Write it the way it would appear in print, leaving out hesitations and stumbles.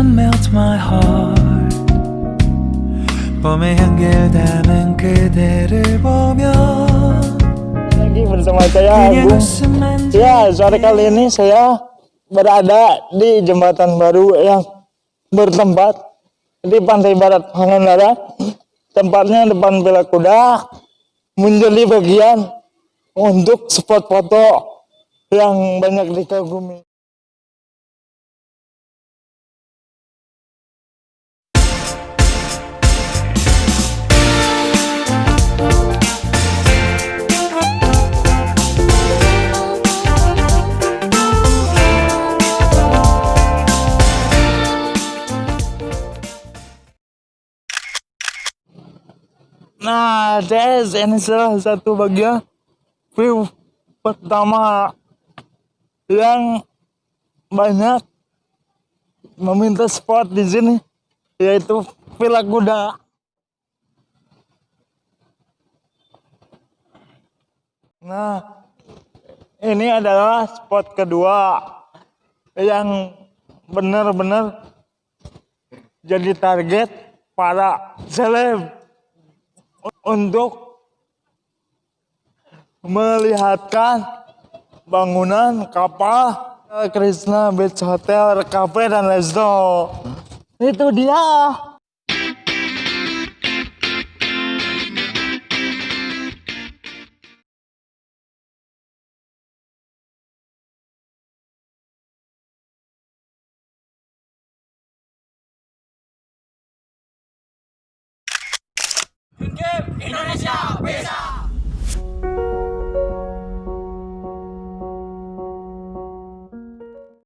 Melt my heart 봄의 향기를 담은 그대를 보며 Lagi bersama saya Agung. Ya, sore kali ini saya berada di jembatan baru yang bertempat di pantai barat Pangandaran. Tempatnya depan Villa Kuda, menjadi bagian untuk spot foto yang banyak dikagumi. Nah, guys, ini salah satu bagian view pertama yang banyak meminta spot di sini, yaitu Villa Kuda. Nah, ini adalah spot kedua yang benar-benar jadi target para seleb untuk melihatkan bangunan kapal Krishna Beach Hotel, Cafe dan Resto. Itu dia. Indonesia bisa.